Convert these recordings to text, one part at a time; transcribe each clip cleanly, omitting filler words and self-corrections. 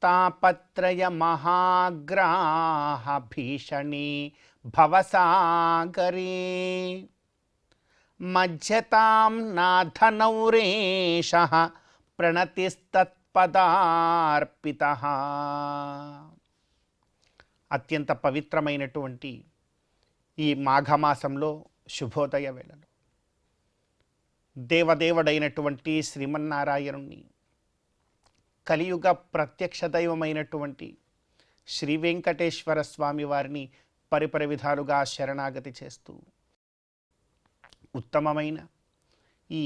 తాపత్రయ మహాగ్రాహ భీషణి భవసాగరే మధ్యతాం నాథనౌరేష ప్రణతిస్తత్పదార్పితః. అత్యంత పవిత్రమైనటువంటి ఈ మాఘమాసంలో శుభోదయ వేళలో దేవదేవుడైనటువంటి శ్రీమన్నారాయణుణ్ణి, కలియుగ ప్రత్యక్ష దైవమైనటువంటి శ్రీ వెంకటేశ్వర స్వామి వారిని పరిపరి విధాలుగా శరణాగతి చేస్తూ ఉత్తమమైన ఈ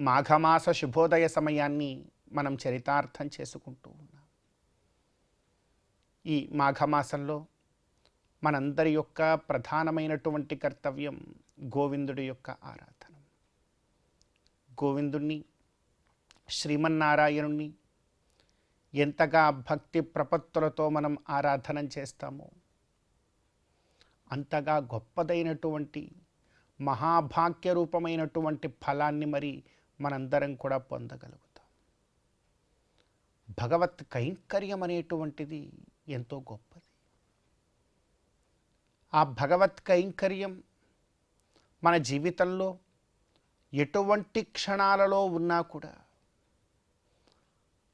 మాఘమాస శుభోదయ సమయాన్ని మనం చరితార్థం చేసుకుంటూ ఉన్నాం. ఈ మాఘమాసంలో మనందరి యొక్క ప్రధానమైనటువంటి కర్తవ్యం గోవిందుడి యొక్క ఆరాధన. గోవిందుణ్ణి, శ్రీమన్నారాయణుణ్ణి ఎంతగా భక్తి ప్రపత్తులతో మనం ఆరాధన చేస్తామో అంతగా గొప్పదైనటువంటి మహాభాగ్య రూపమైనటువంటి ఫలాన్ని మరి మనందరం కూడా పొందగలుగుతాం. భగవత్ కైంకర్యం అనేటువంటిది ఎంతో గొప్పది. ఆ భగవత్ కైంకర్యం మన జీవితంలో ఎటువంటి క్షణాలలో ఉన్నా కూడా,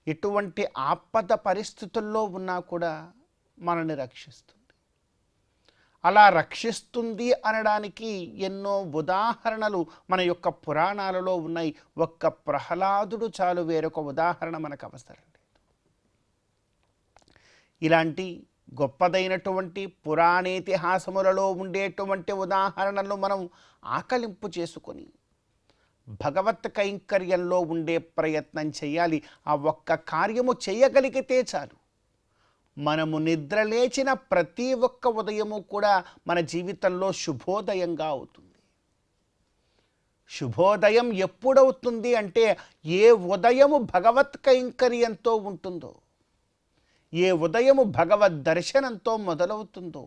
ఎటువంటి ఆపద పరిస్థితుల్లో ఉన్నా కూడా మనల్ని రక్షిస్తుంది. అలా రక్షిస్తుంది అనడానికి ఎన్నో ఉదాహరణలు మన యొక్క పురాణాలలో ఉన్నాయి. ఒక్క ప్రహ్లాదుడు చాలు, వేరొక ఉదాహరణ మనకు అవసరం లేదు. ఇలాంటి గొప్పదైనటువంటి పురాణేతిహాసములలో ఉండేటువంటి ఉదాహరణలు మనం ఆకలింపు చేసుకొని భగవత్ కైంకర్యంలో ఉండే ప్రయత్నం చేయాలి. ఆ ఒక్క కార్యము చేయగలిగితే చాలు. మనము నిద్రలేచిన ప్రతి ఒక్క ఉదయము కూడా మన జీవితంలో శుభోదయంగా అవుతుంది. శుభోదయం ఎప్పుడవుతుంది అంటే ఏ ఉదయము భగవత్ కైంకర్యంతో ఉంటుందో, ఏ ఉదయము భగవద్ దర్శనంతో మొదలవుతుందో,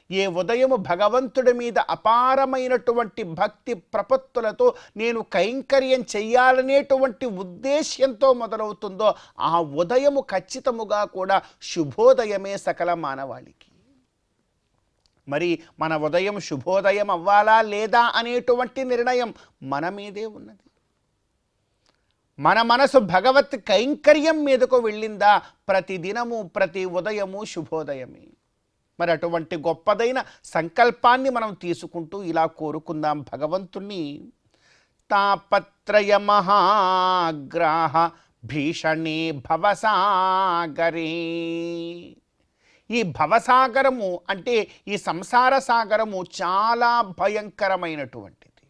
ఏ ఉదయము భగవంతుడి మీద అపారమైనటువంటి భక్తి ప్రపత్తులతో నేను కైంకర్యం చెయ్యాలనేటువంటి ఉద్దేశ్యంతో మొదలవుతుందో ఆ ఉదయము ఖచ్చితముగా కూడా శుభోదయమే సకల మానవాళికి. మరి మన ఉదయం శుభోదయం అవ్వాలా లేదా అనేటువంటి నిర్ణయం మన మీదే ఉన్నది. మన మనసు భగవత్ కైంకర్యం మీదకు వెళ్ళిందా ప్రతిదినము ప్రతి ఉదయము శుభోదయమే. మరి అటువంటి గొప్పదైన సంకల్పాన్ని మనం తీసుకుంటూ ఇలా కోరుకుందాం భగవంతుణ్ణి. తాపత్రయ మహాగ్రాహ భీషణి భవసాగరే. ఈ భవసాగరము అంటే ఈ సంసార సాగరము చాలా భయంకరమైనటువంటిది.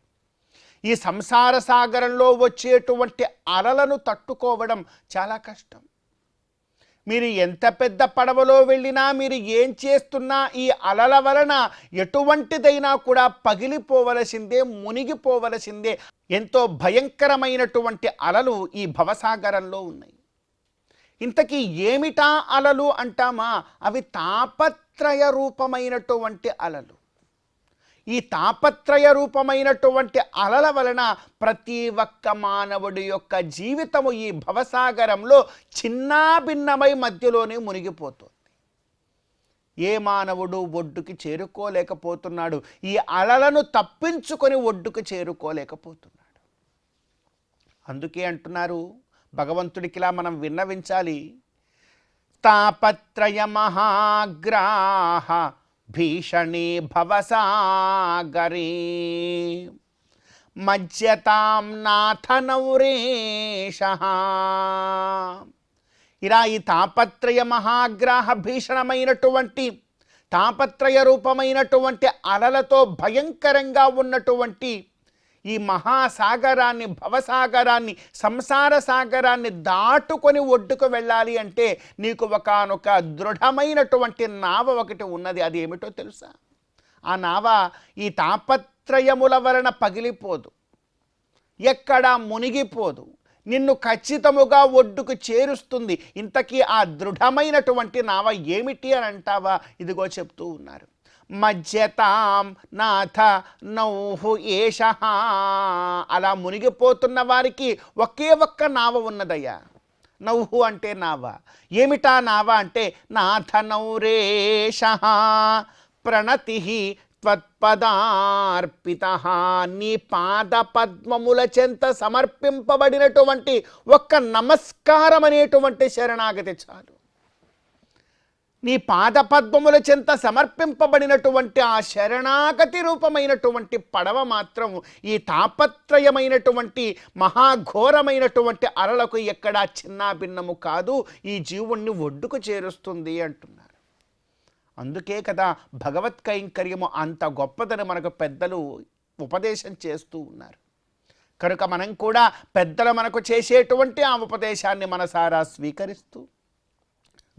ఈ సంసార సాగరంలో వచ్చేటువంటి అలలను తట్టుకోవడం చాలా కష్టం. మీరు ఎంత పెద్ద పడవలో వెళ్ళినా, మీరు ఏం చేస్తున్నా ఈ అలల వలన ఎటువంటిదైనా కూడా పగిలిపోవలసిందే, మునిగిపోవలసిందే. ఎంతో భయంకరమైనటువంటి అలలు ఈ భవసాగరంలో ఉన్నాయి. ఇంతకీ ఏమిటా అలలు అంటామా? అవి తాపత్రయ రూపమైనటువంటి అలలు. ఈ తాపత్రయ రూపమైనటువంటి అలల వలన ప్రతి ఒక్క మానవుడి యొక్క జీవితము ఈ భవసాగరంలో చిన్నాభిన్నమై మధ్యలోనే మునిగిపోతుంది. ఏ మానవుడు ఒడ్డుకి చేరుకోలేకపోతున్నాడు. ఈ అలలను తప్పించుకొని ఒడ్డుకు చేరుకోలేకపోతున్నాడు. అందుకే అంటున్నారు భగవంతుడికిలా మనం విన్నవించాలి. తాపత్రయ మహాగ్రాహ భీషణి భవసాగరే మధ్యతాం నాథనౌరేషః. ఇలా ఈ తాపత్రయ మహాగ్రాహ భీషణమైనటువంటి తాపత్రయ రూపమైనటువంటి అలలతో భయంకరంగా ఉన్నటువంటి ఈ మహాసాగరాన్ని, భవసాగరాన్ని, సంసార సాగరాన్ని దాటుకొని ఒడ్డుకు వెళ్ళాలి అంటే నీకు ఒకానొక దృఢమైనటువంటి నావ ఒకటి ఉన్నది. అది ఏమిటో తెలుసా? ఆ నావ ఈ తాపత్రయముల వలన పగిలిపోదు, ఎక్కడా మునిగిపోదు, నిన్ను ఖచ్చితముగా ఒడ్డుకు చేరుస్తుంది. ఇంతకీ ఆ దృఢమైనటువంటి నావ ఏమిటి అని అంటావా? ఇదిగో చెప్తూ ఉన్నారు. మజ్జతాం నాథ నౌహు ఏష. అలా మునిగిపోతున్న వారికి ఒకే ఒక్క నావ ఉన్నదయ్యా. నౌహు అంటే నావ. ఏమిటా నావ అంటే నాథ నౌరేష ప్రణతి త్వత్పదార్పిత. నీ పాద పద్మముల చెంత సమర్పింపబడినటువంటి ఒక్క నమస్కారం అనేటువంటి శరణాగతి చాలు. నీ పాదపద్మముల చెంత సమర్పింపబడినటువంటి ఆ శరణాగతి రూపమైనటువంటి పడవ మాత్రం ఈ తాపత్రయమైనటువంటి మహాఘోరమైనటువంటి అలలకు ఎక్కడా చిన్నాభిన్నము కాదు, ఈ జీవుణ్ణి ఒడ్డుకు చేరుస్తుంది అంటున్నారు. అందుకే కదా భగవత్ కైంకర్యము అంత గొప్పదని మనకు పెద్దలు ఉపదేశం చేస్తూ ఉన్నారు. కనుక మనం కూడా పెద్దలు మనకు చేసేటువంటి ఆ ఉపదేశాన్ని మనసారా స్వీకరిస్తూ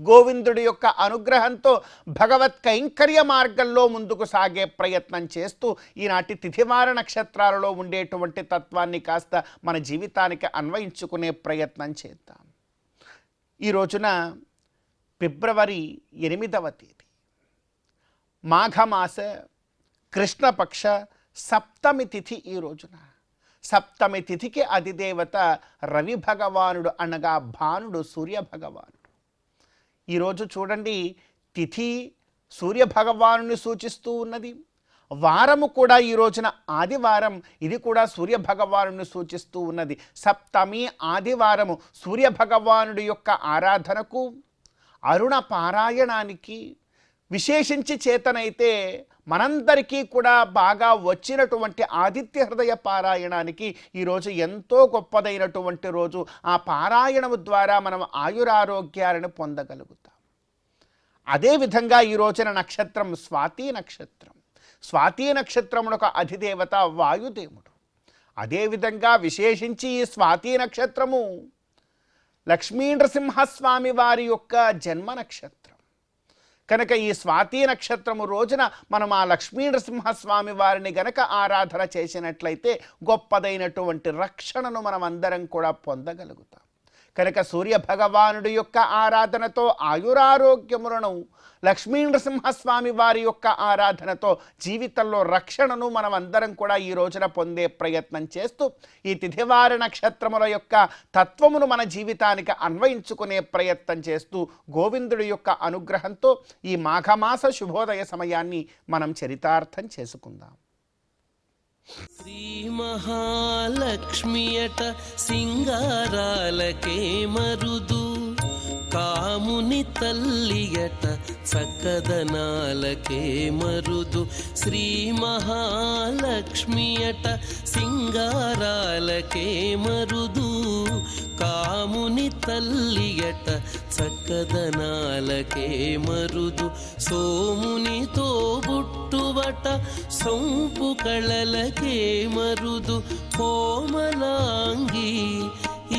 గోవిందుడి యొక్క అనుగ్రహంతో భగవత్ కైంకర్య మార్గంలో ముందుకు సాగే ప్రయత్నం చేస్తూ ఈనాటి తిథివార నక్షత్రాలలో ఉండేటువంటి తత్వాన్ని కాస్త మన జీవితానికి అన్వయించుకునే ప్రయత్నం చేద్దాం. ఈ రోజున ఫిబ్రవరి 8వ తేదీ మాఘమాస కృష్ణపక్ష సప్తమి తిథి. ఈ రోజున సప్తమి తిథికి అధిదేవత రవి భగవానుడు, అనగా భానుడు, సూర్యభగవానుడు. ఈరోజు చూడండి, తిథి సూర్యభగవానుని సూచిస్తూ ఉన్నది. వారము కూడా ఈ రోజున ఆదివారం, ఇది కూడా సూర్యభగవానుని సూచిస్తూ ఉన్నది. సప్తమి ఆదివారము సూర్యభగవానుడి యొక్క ఆరాధనకు, అరుణ పారాయణానికి, విశేషించి చేతనైతే మనందరికీ కూడా బాగా వచ్చినటువంటి ఆదిత్య హృదయ పారాయణానికి ఈరోజు ఎంతో గొప్పదైనటువంటి రోజు. ఆ పారాయణము ద్వారా మనం ఆయురారోగ్యాలను పొందగలుగుతాం. అదేవిధంగా ఈ రోజున నక్షత్రం స్వాతి నక్షత్రం. స్వాతి నక్షత్రమునకు అధిదేవత వాయుదేవుడు. అదేవిధంగా విశేషించి ఈ స్వాతి నక్షత్రము లక్ష్మీ నరసింహస్వామి వారి యొక్క జన్మ నక్షత్రం కనుక ఈ స్వాతి నక్షత్రము రోజున మనం ఆ లక్ష్మీ నరసింహస్వామి వారిని గనక ఆరాధన చేసినట్లయితే గొప్పదైనటువంటి రక్షణను మనం అందరం కూడా పొందగలుగుతాం. కనుక సూర్య భగవానుడి యొక్క ఆరాధనతో ఆయురారోగ్యములను, లక్ష్మీ నరసింహస్వామి వారి యొక్క ఆరాధనతో జీవితంలో రక్షణను మనం అందరం కూడా ఈ రోజున పొందే ప్రయత్నం చేస్తూ ఈ తిథివార నక్షత్రముల యొక్క తత్వమును మన జీవితానికి అన్వయించుకునే ప్రయత్నం చేస్తూ గోవిందుడి యొక్క అనుగ్రహంతో ఈ మాఘమాస శుభోదయ సమయాన్ని మనం చరితార్థం చేసుకుందాం. శ్రీ మహాలక్ష్మియట సింగారాలకే మరుదు, కాముని తల్లియట చక్కదనాలకే మరుదు. శ్రీ మహాలక్ష్మియట సింగారాలకే మరుదు, కాముని తల్లియట చక్కదనాలకే మరుదు. సోమునితో బుట్టువట సొంపు కళలకే మరుదు. కోమలాంగి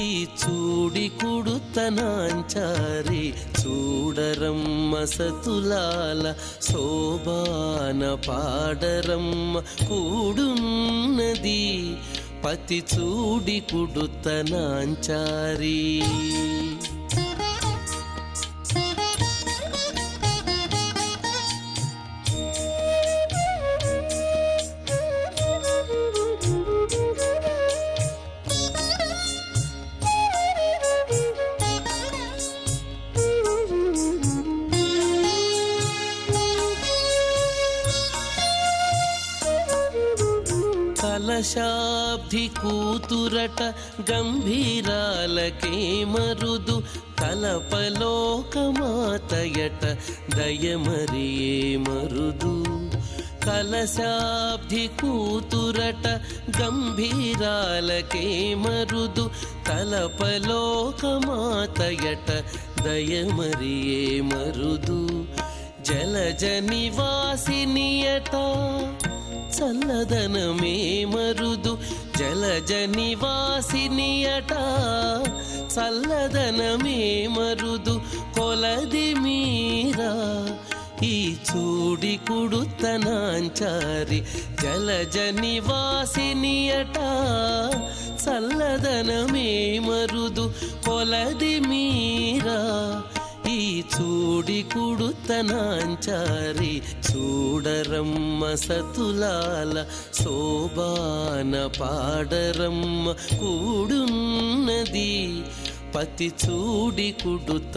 ఈ చూడి కుడుతనాంచారి చూడరమ్మ సతులాల శోభాన పాడరమ్మ కూడున్నది పతి చూడి కుడుతనాంచారి. కలశాబ్ది కూతురట గంభీరాలకే మరుదు, కలపలోకమాతయట దయమరియే మరుదు. కలశాబ్ది కూతురట గంభీరాలకే మరుదు, కలపలోకమాతయట దయమరియే మరుదు. జలజ నివాసినియట చల్లదనమే మరుదు జలజ నివాసిని అట చల్లదనమే మరుదు కొలది మీరా ఈ చూడి కుడుతనాంచారి జలజ నివాసిని అట చల్లదనమే మరుదు కొలది మీరా ఈ చూడి కుడుతనాంచారి చూడరమ్మ సతులాల శోభాన పాడరమ్మ కూడున్నది పతి చూడి కుడుతనాంచారి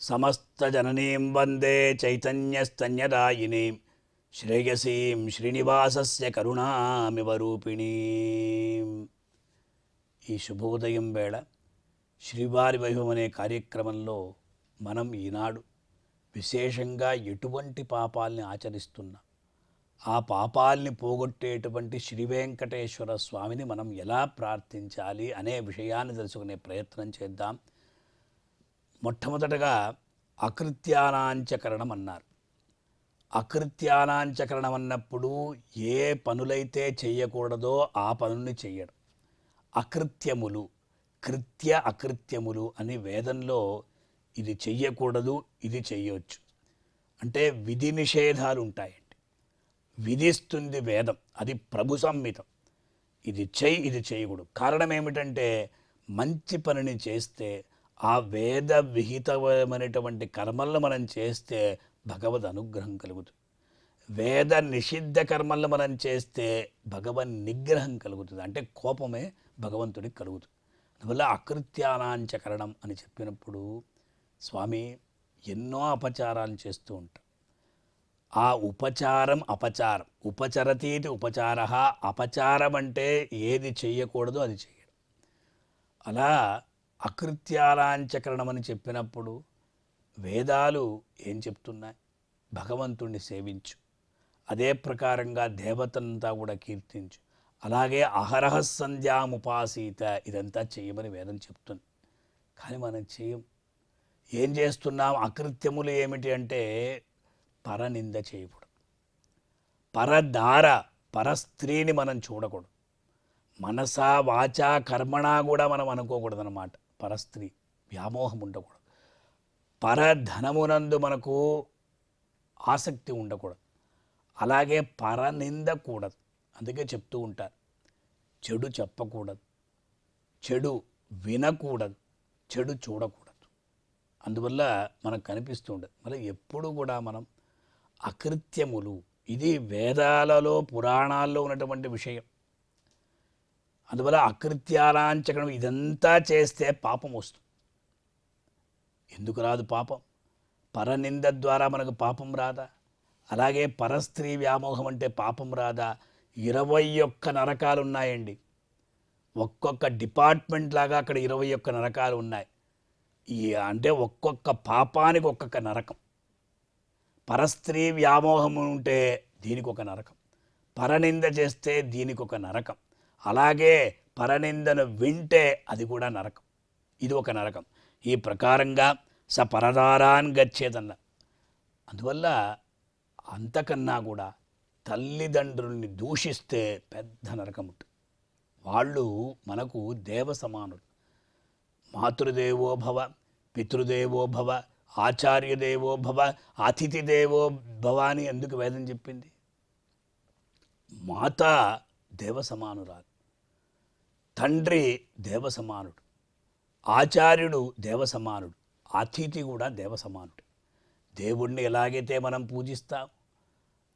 సమస్తజననీం వందే చైతన్యస్తన్యదాయినీం శ్రేయసీం శ్రీనివాసస్య కరుణామివ రూపిణీం. ఈ శుభోదయం వేళ శ్రీవారి వైభవం అనే కార్యక్రమంలో మనం ఈనాడు విశేషంగా ఎటువంటి పాపాల్ని ఆచరిస్తున్నాం, ఆ పాపాల్ని పోగొట్టేటువంటి శ్రీ వెంకటేశ్వర స్వామిని మనం ఎలా ప్రార్థించాలి అనే విషయాన్ని తెలుసుకునే ప్రయత్నం చేద్దాం. మొట్టమొదటగా అకృత్యానాంచకరణం అన్నారు. అకృత్యానాంచకరణం అన్నప్పుడు ఏ పనులైతే చెయ్యకూడదో ఆ పనుల్ని చెయ్యడం. అకృత్యములు, కృత్య అకృత్యములు అని వేదంలో ఇది చెయ్యకూడదు, ఇది చెయ్యవచ్చు అంటే విధి నిషేధాలు ఉంటాయండి. విధిస్తుంది వేదం, అది ప్రభు సంహితం. ఇది చెయ్యి, ఇది చేయకూడదు. కారణం ఏమిటంటే మంచి పనిని చేస్తే ఆ వేద విహితమైనటువంటి కర్మలను మనం చేస్తే భగవద్ అనుగ్రహం కలుగుతుంది. వేద నిషిద్ధ కర్మలను మనం చేస్తే భగవన్ నిగ్రహం కలుగుతుంది, అంటే కోపమే భగవంతుడికి కలుగుతుంది. అందువల్ల అకృత్యానాంచకరణం అని చెప్పినప్పుడు స్వామి ఎన్నో అపచారాలు చేస్తూ ఉంటాం. ఆ ఉపచారం అపచారం, ఉపచరతీతి ఉపచార, అపచారం అంటే ఏది చెయ్యకూడదో అది చేయడం. అలా అకృత్యాలాంచకరణం అని చెప్పినప్పుడు వేదాలు ఏం చెప్తున్నాయి? భగవంతుణ్ణి సేవించు, అదే ప్రకారంగా దేవతలంతా కూడా కీర్తించు, అలాగే అహరహ సంధ్యాముపాసీత, ఇదంతా చేయమని వేదం చెప్తుంది. కానీ మనం చేయం. ఏం చేస్తున్నాం? అకృత్యములు ఏమిటి అంటే పరనింద చేయకూడదు, పరదార పరస్త్రీని మనం చూడకూడదు, మనసా వాచా కర్మణా కూడా మనం అనుకోకూడదు అన్నమాట. పరస్త్రీ వ్యామోహం ఉండకూడదు, పరధనమునందు మనకు ఆసక్తి ఉండకూడదు, అలాగే పరనింద కూడదు. అందుకే చెప్తూ ఉంటారు, చెడు చెప్పకూడదు, చెడు వినకూడదు, చెడు చూడకూడదు. అందువల్ల మనకు కనిపిస్తూ ఉండదు. మళ్ళీ ఎప్పుడు కూడా మనం అకృత్యములు, ఇది వేదాలలో పురాణాల్లో ఉన్నటువంటి విషయం. అందువల్ల అకృత్యాలాంచకరణం ఇదంతా చేస్తే పాపం వస్తుంది. ఎందుకు రాదు పాపం? పరనింద ద్వారా మనకు పాపం రాదా? అలాగే పరస్త్రీ వ్యామోహం అంటే పాపం రాదా? 21 నరకాలు ఉన్నాయండి. ఒక్కొక్క డిపార్ట్మెంట్ లాగా అక్కడ 21 నరకాలు ఉన్నాయి. అంటే ఒక్కొక్క పాపానికి ఒక్కొక్క నరకం. పరస్త్రీ వ్యామోహం ఉంటే దీనికి ఒక నరకం, పరనింద చేస్తే దీనికి ఒక నరకం, అలాగే పరనిందను వింటే అది కూడా నరకం, ఇది ఒక నరకం. ఈ ప్రకారంగా స పరదారాన్ గచ్చేదన్న. అందువల్ల అంతకన్నా కూడా తల్లిదండ్రుల్ని దూషిస్తే పెద్ద నరకం ఉంటుంది. వాళ్ళు మనకు దేవ సమానులు. మాతృదేవో భవ, పితృదేవో భవ, ఆచార్యదేవో భవ, అతిథిదేవో భవ అని ఎందుకు వేదం చెప్పింది? మాత దేవ సమానురాలు, తండ్రి దేవ సమానుడు, ఆచార్యుడు దేవ సమానుడు, అతిథి కూడా దేవ సమానుడు. దేవుణ్ణి ఎలాగైతే మనం పూజిస్తాం,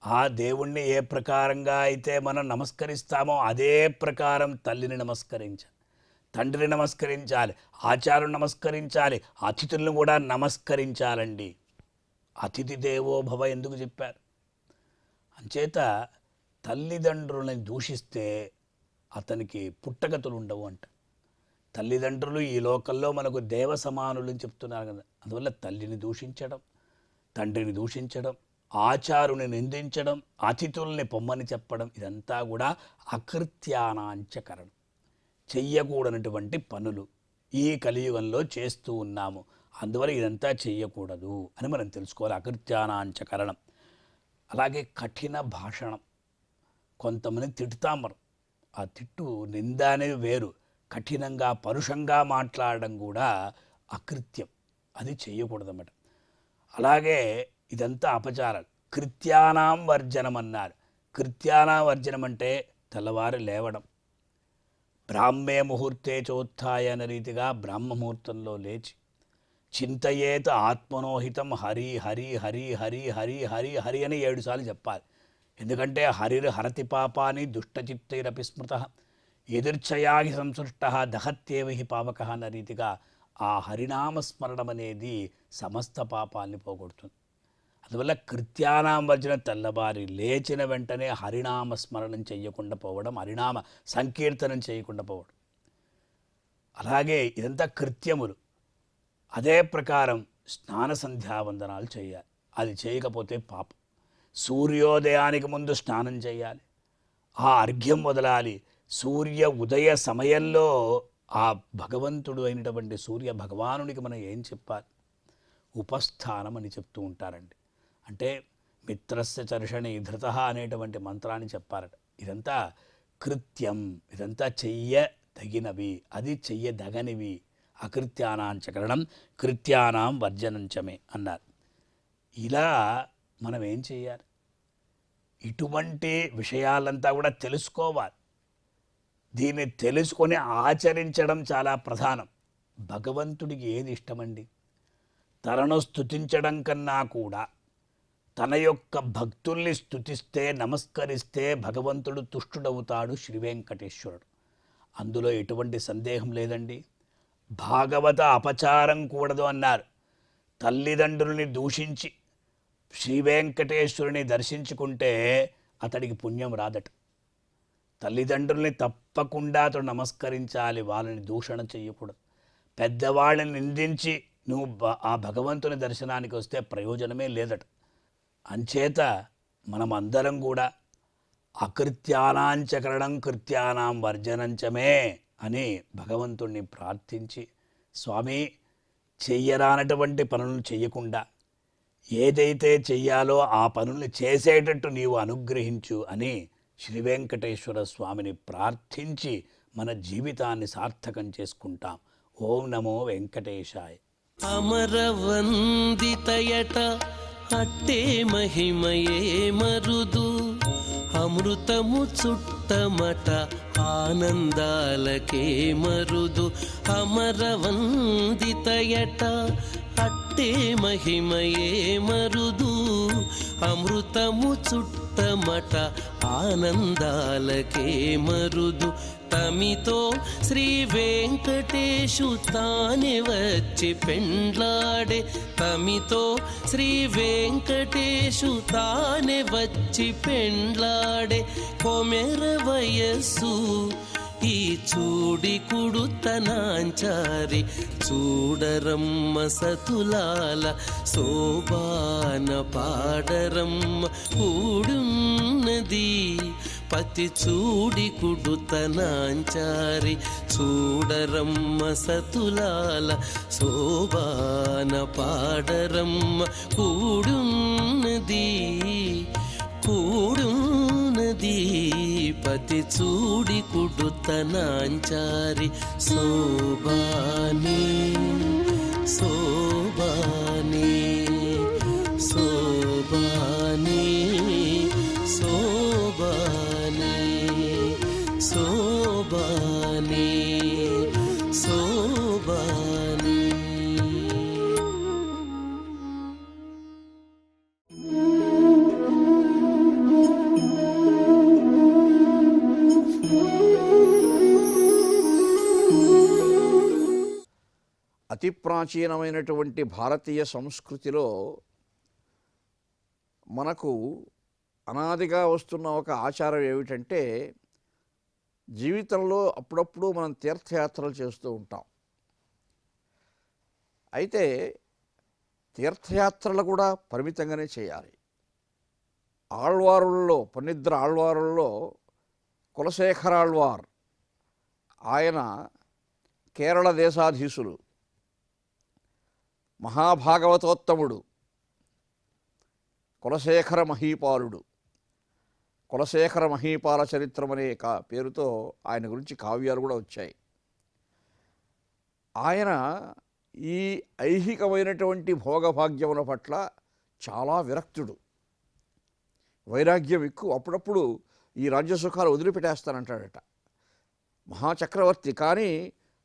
ఆ దేవుణ్ణి ఏ ప్రకారంగా అయితే మనం నమస్కరిస్తామో అదే ప్రకారం తల్లిని నమస్కరించాలి. తండ్రిని నమస్కరించాలి, ఆచార్యుని నమస్కరించాలి, అతిథులను కూడా నమస్కరించాలండి. అతిథి దేవో భవ ఎందుకు చెప్పారు? అంచేత తల్లిదండ్రులని దూషిస్తే అతనికి పుట్టగతులు ఉండవు అంట. తల్లిదండ్రులు ఈ లోకంలో మనకు దేవ సమానులు అని చెప్తున్నారు కదా. అందువల్ల తల్లిని దూషించడం, తండ్రిని దూషించడం, ఆచారుని నిందించడం, అతిథుల్ని పొమ్మని చెప్పడం, ఇదంతా కూడా అకృత్యానాంచకరణం, చెయ్యకూడనటువంటి పనులు ఈ కలియుగంలో చేస్తూ ఉన్నాము. అందువల్ల ఇదంతా చెయ్యకూడదు అని మనం తెలుసుకోవాలి. అకృత్యానాంచకరణం. అలాగే కఠిన భాషణం. కొంతమంది తిట్టుతాం మనం, ఆ తిట్టు నింద అనేది వేరు, కఠినంగా పరుషంగా మాట్లాడడం కూడా అకృత్యం, అది చేయకూడదన్నమాట. అలాగే ఇదంతా అపచారాలు. కృత్యానాం వర్జనం అన్నారు. కృత్యానాం వర్జనం అంటే తెల్లవారు లేవడం, బ్రాహ్మే ముహూర్తే చోత్థాయ అనే రీతిగా బ్రాహ్మ ముహూర్తంలో లేచి చింతయేత ఆత్మనోహితం హరి హరి హరి హరి హరి హరి హరి అని 7 సార్లు చెప్పాలి. ఎందుకంటే హరిర్ హరతి పాపాని దుష్టచిత్తైరపి స్మృత ఎదుర్చయాగి సంసృష్ట దహత్యేవ హి పావక అన్న రీతిగా ఆ హరినామస్మరణం అనేది సమస్త పాపాలని పోగొడుతుంది. అందువల్ల కృత్యానాం వర్జన, తెల్లబారి లేచిన వెంటనే హరినామస్మరణం చేయకుండా పోవడం, హరినామ సంకీర్తనం చేయకుండా పోవడం. అలాగే ఇదంతా కృత్యములు. అదే ప్రకారం స్నాన సంధ్యావందనాలు చేయాలి. అది చేయకపోతే పాపం. సూర్యోదయానికి ముందు స్నానం చేయాలి, ఆ అర్ఘ్యం వదలాలి. సూర్య ఉదయ సమయంలో ఆ భగవంతుడు అయినటువంటి సూర్య భగవానునికి మనం ఏం చెప్పాలి? ఉపస్థానం అని చెప్తూ ఉంటారండి. అంటే మిత్రస్య చర్షణి ధృత అనేటువంటి మంత్రాన్ని చెప్పారట. ఇదంతా కృత్యం, ఇదంతా చెయ్యదగినవి, అది చెయ్యదగనివి. అకృత్యానాంచకరణం కృత్యానాం వర్జనంచమే అన్నారు. ఇలా మనం ఏం చేయాలి? ఇటువంటి విషయాలంతా కూడా తెలుసుకోవాలి. దీన్ని తెలుసుకొని ఆచరించడం చాలా ప్రధానం. భగవంతుడికి ఏది ఇష్టమండి? తనను స్తుతించడం కన్నా కూడా తన యొక్క భక్తుల్ని స్తుతిస్తే, నమస్కరిస్తే భగవంతుడు తుష్టుడవుతాడు, శ్రీ వెంకటేశ్వరుడు. అందులో ఎటువంటి సందేహం లేదండి. భాగవత అపచారం కూడదు అన్నారు. తల్లిదండ్రుల్ని దూషించి శ్రీ వెంకటేశ్వరుని దర్శించుకుంటే అతడికి పుణ్యం రాదట. తల్లిదండ్రుల్ని తప్పకుండా అతడు నమస్కరించాలి, వాళ్ళని దూషణ చేయకూడదు. పెద్దవాళ్ళని నిందించి నువ్వు ఆ భగవంతుని దర్శనానికి వస్తే ప్రయోజనమే లేదట. అంచేత మనమందరం కూడా అకృత్యానాంచకరణం కృత్యానాం వర్జనంచమే అని భగవంతుణ్ణి ప్రార్థించి, స్వామి చెయ్యరానటువంటి పనులను చెయ్యకుండా ఏదైతే చెయ్యాలో ఆ పనుల్ని చేసేటట్టు నీవు అనుగ్రహించు అని శ్రీ వెంకటేశ్వర స్వామిని ప్రార్థించి మన జీవితాన్ని సార్థకం చేసుకుంటాం. ఓం నమో వెంకటేశాయ. అమరవందితయట అట్టే మహిమయే మరుదు, అమృతము చుట్టమట ఆనందాలకే మరుదు. అమరవందితయట అట్టే మహిమయే మరుదు, అమృతము చుట్టమట ఆనందాలకే మరుదు. తమితో శ్రీ వెంకటేశు తానే వచ్చి పెండ్లాడే, తమితో శ్రీ వెంకటేశు తానే వచ్చి పెండ్లాడే. కొమెర వయస్సు ఈ చూడి కుడుతనాంచారి, చూడరమ్మ సతులాల శోభాన పాడరమ్మ కూడున్నది. పతి చూడి కుడుతనాంచారి, చూడరమ్మ సతులాల శోభాన పాడరమ్మ కూడున్నది, కూడున్నది. పతి చూడి కుడుతనాంచారి శోభాని, శోభాని, శోభాని, శోభాని, శోభాని, శోభాని. అతి ప్రాచీనమైనటువంటి భారతీయ సంస్కృతిలో మనకు అనాదిగా వస్తున్న ఒక ఆచారం ఏమిటంటే, జీవితంలో అప్పుడప్పుడు మనం తీర్థయాత్రలు చేస్తూ ఉంటాం. అయితే తీర్థయాత్రలు కూడా పరిమితంగానే చేయాలి. ఆళ్వారుల్లో, పన్నిద్దర ఆళ్వారుల్లో కులశేఖరాళ్వార్, ఆయన కేరళ దేశాధీశులు, మహాభాగవతోత్తముడు, కులశేఖర మహీపాలుడు. కులశేఖర మహీపాల చరిత్రం అనే పేరుతో ఆయన గురించి కావ్యాలు కూడా వచ్చాయి. ఆయన ఈ ఐహికమైనటువంటి భోగభాగ్యముల పట్ల చాలా విరక్తుడు, వైరాగ్యం ఎక్కువ. అప్పుడప్పుడు ఈ రాజ్యసుఖాలు వదిలిపెట్టేస్తానంటాడట. మహాచక్రవర్తి, కానీ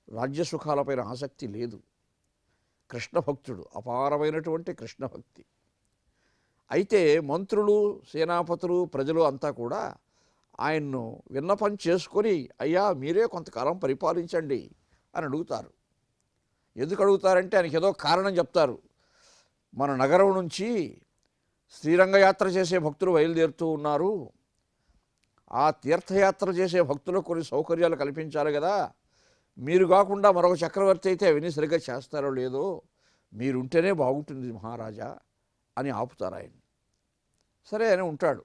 రాజ్యసుఖాలపైన ఆసక్తి లేదు. కృష్ణభక్తుడు, అపారమైనటువంటి కృష్ణభక్తి. అయితే మంత్రులు, సేనాపతులు, ప్రజలు అంతా కూడా ఆయన్ను విన్నపం చేసుకొని, అయ్యా మీరే కొంతకాలం పరిపాలించండి అని అడుగుతారు. ఎందుకు అడుగుతారంటే ఆయనకి ఏదో కారణం చెప్తారు. మన నగరం నుంచి శ్రీరంగయాత్ర చేసే భక్తులు బయలుదేరుతూ ఉన్నారు. ఆ తీర్థయాత్ర చేసే భక్తులకు కొన్ని సౌకర్యాలు కల్పించాలి కదా. మీరు కాకుండా మరొక చక్రవర్తి అయితే అవన్నీ సరిగ్గా చేస్తారో లేదో, మీరుంటేనే బాగుంటుంది మహారాజా అని ఆపుతారు ఆయన. సరే అని ఉంటాడు.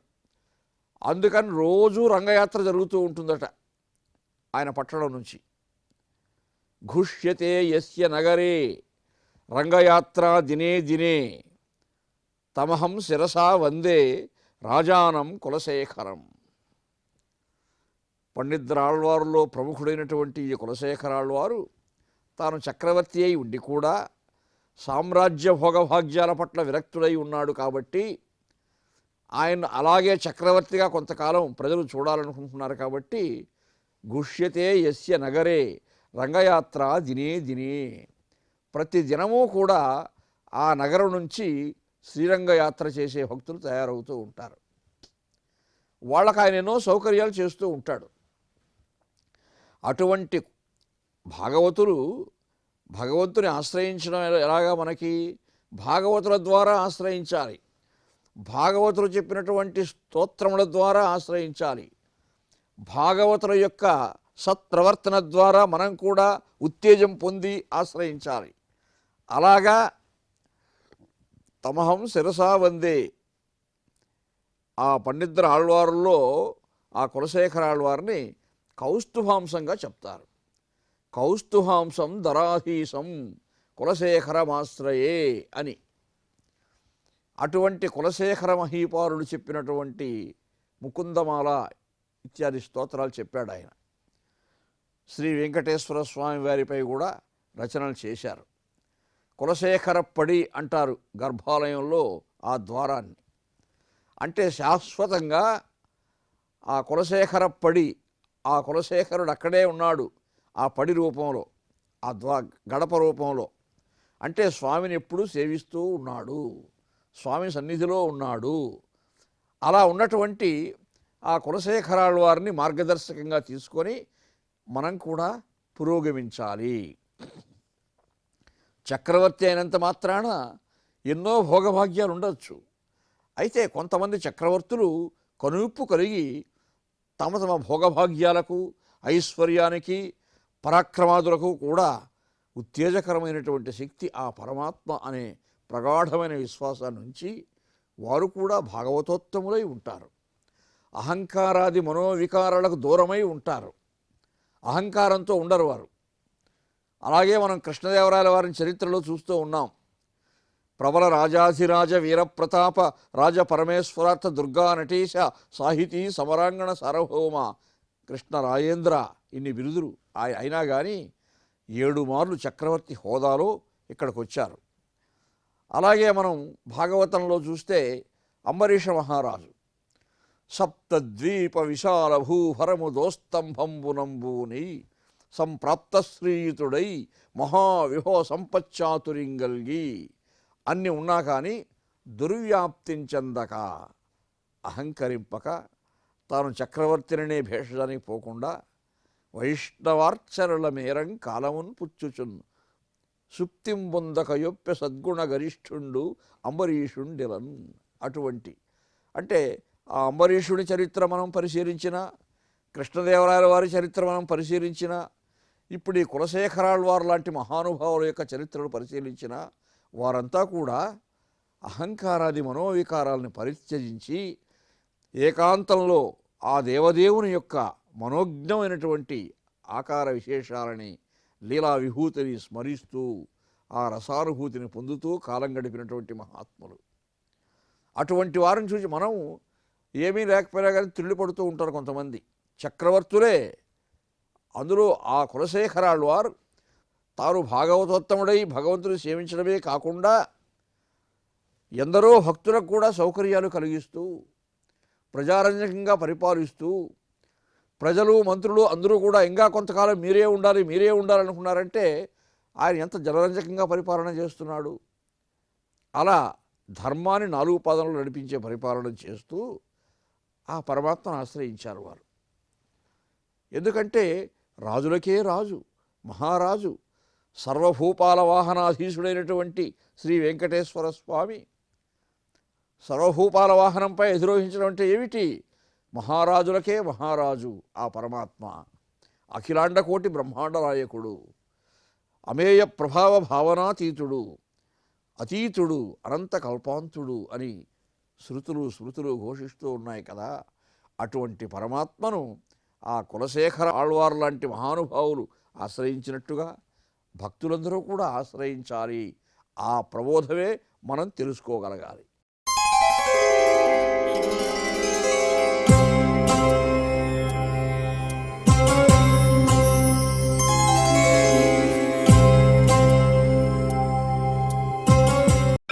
అందుకని రోజూ రంగయాత్ర జరుగుతూ ఉంటుందట ఆయన పట్టణం నుంచి. ఘుష్యతే యస్య నగరే రంగయాత్ర దినే దినే తమహం శిరసా వందే రాజానం కులశేఖరం. పండిద్దరాళ్వారులో ప్రముఖుడైనటువంటి ఈ కులశేఖరాళ్వారు తాను చక్రవర్తి అయి ఉండి కూడా సామ్రాజ్య భోగభాగ్యాల పట్ల విరక్తుడై ఉన్నాడు. కాబట్టి ఆయన అలాగే చక్రవర్తిగా కొంతకాలం ప్రజలు చూడాలనుకుంటున్నారు. కాబట్టి గుష్యతే యస్య నగరే రంగయాత్ర దినే దినే, ప్రతి దినము కూడా ఆ నగరం నుంచి శ్రీరంగయాత్ర చేసే భక్తులు తయారవుతూ ఉంటారు. వాళ్ళకు ఆయన ఎన్నో సౌకర్యాలు చేస్తూ ఉంటాడు. అటువంటి భాగవతులు భగవంతుని ఆశ్రయించడం ఎలాగా? మనకి భాగవతుల ద్వారా ఆశ్రయించాలి. భాగవతులు చెప్పినటువంటి స్తోత్రముల ద్వారా ఆశ్రయించాలి. భాగవతుల యొక్క సత్ప్రవర్తన ద్వారా మనం కూడా ఉత్తేజం పొంది ఆశ్రయించాలి. అలాగా తమహం శిరసా వందే. ఆ పండిద్దర ఆళ్వారుల్లో ఆ కులశేఖర ఆళ్వారిని కౌస్తుభాంసంగా చెప్తారు. కౌస్తుభాంసం దరాహీసం కులశేఖరమాశ్రయే అని. అటువంటి కులశేఖర మహీపాలుడు చెప్పినటువంటి ముకుందమాల ఇత్యాది స్తోత్రాలు చెప్పాడు ఆయన. శ్రీ వెంకటేశ్వర స్వామి వారిపై కూడా రచనలు చేశారు. కులశేఖర పడి అంటారు గర్భాలయంలో ఆ ద్వారాన్ని. అంటే శాశ్వతంగా ఆ కులశేఖర పడి, ఆ కులశేఖరుడు అక్కడే ఉన్నాడు ఆ పడి రూపంలో, ఆ గడప రూపంలో. అంటే స్వామిని ఎప్పుడూ సేవిస్తూ ఉన్నాడు, స్వామి సన్నిధిలో ఉన్నాడు. అలా ఉన్నటువంటి ఆ కులశేఖరాల వారిని మార్గదర్శకంగా తీసుకొని మనం కూడా పురోగమించాలి. చక్రవర్తి అయినంత మాత్రాన ఎన్నో భోగభాగ్యాలు ఉండవచ్చు. అయితే కొంతమంది చక్రవర్తులు కనువిప్పు కలిగి తమ తమ భోగభాగ్యాలకు, ఐశ్వర్యానికి, పరాక్రమాదులకు కూడా ఉత్తేజకరమైనటువంటి శక్తి ఆ పరమాత్మ అనే ప్రగాఢమైన విశ్వాసాన్ని నుంచి వారు కూడా భాగవతోత్తములై ఉంటారు. అహంకారాది మనోవికారాలకు దూరమై ఉంటారు. అహంకారంతో ఉండరు వారు. అలాగే మనం కృష్ణదేవరాయల వారిని చరిత్రలో చూస్తూ ఉన్నాం. ప్రబల రాజాధిరాజ వీరప్రతాప రాజ పరమేశ్వరార్థ దుర్గా నటేశ సాహితీ సమరాంగణ సార్వభౌమ కృష్ణ రాజేంద్ర, ఇన్ని బిరుదులు అయినా కానీ 7 మార్లు చక్రవర్తి హోదాలో ఇక్కడికి వచ్చారు. అలాగే మనం భాగవతంలో చూస్తే అంబరీష మహారాజు సప్తద్వీప విశాల భూభరము దోస్తంభంబునంబూని సంప్రాప్త శ్రీయుతుడై మహావిహో సంపచ్చాతురింగల్గి అన్ని ఉన్నా కానీ దుర్వ్యాప్తించందక, అహంకరింపక, తాను చక్రవర్తిననే భేషజానికి పోకుండా వైష్ణవార్చరుల మేరం కాలమున్ పుచ్చుచున్ సుప్తిం బొందకయొప్య సద్గుణ గరిష్ఠుండు అంబరీషుండిలన్. అటువంటి అంటే ఆ అంబరీషుని చరిత్ర మనం పరిశీలించిన, కృష్ణదేవరాయల వారి చరిత్ర మనం పరిశీలించిన, ఇప్పుడు ఈ కులశేఖరాళ్వారు లాంటి మహానుభావుల యొక్క చరిత్రను పరిశీలించిన వారంతా కూడా అహంకారాది మనోవికారాలను పరిత్యజించి ఏకాంతంలో ఆ దేవదేవుని యొక్క మనోజ్ఞమైనటువంటి ఆకార విశేషాలని, లీలా విభూతిని స్మరిస్తూ ఆ రసానుభూతిని పొందుతూ కాలం గడిపినటువంటి మహాత్ములు. అటువంటి వారిని చూసి మనం ఏమీ లేకపోయినా కానీ త్రిల్లిపడుతూ ఉంటారు కొంతమంది. చక్రవర్తులే, అందులో ఆ కులశేఖరాళ్వారు తాను భాగవతోత్తముడై భగవంతుని సేవించడమే కాకుండా ఎందరో భక్తులకు కూడా సౌకర్యాలు కలిగిస్తూ ప్రజారంజకంగా పరిపాలిస్తూ ప్రజలు మంత్రులు అందరూ కూడా ఇంకా కొంతకాలం మీరే ఉండాలనుకున్నారంటే ఆయన ఎంత జనరంజకంగా పరిపాలన చేస్తున్నాడు. అలా ధర్మాన్ని 4 పాదములు నడిపించే పరిపాలన చేస్తూ ఆ పరమాత్మను ఆశ్రయించారు వారు. ఎందుకంటే రాజులకే రాజు, మహారాజు, సర్వభూపాల వాహనాధీశుడైనటువంటి శ్రీ వెంకటేశ్వర స్వామి సర్వభూపాల వాహనంపై అధిరోహించడం అంటే ఏమిటి? మహారాజులకే మహారాజు ఆ పరమాత్మ, అఖిలాండ కోటి బ్రహ్మాండ నాయకుడు, అమేయ ప్రభావ భావనాతీతుడు, అతీతుడు, అనంత కల్పాంతుడు అని శృతులు ఘోషిస్తూ ఉన్నాయి కదా. అటువంటి పరమాత్మను ఆ కులశేఖర ఆళ్వార్ లాంటి మహానుభావులు ఆశ్రయించినట్టుగా భక్తులందరూ కూడా ఆశ్రయించాలి. ఆ ప్రబోధమే మనం తెలుసుకోగలగాలి.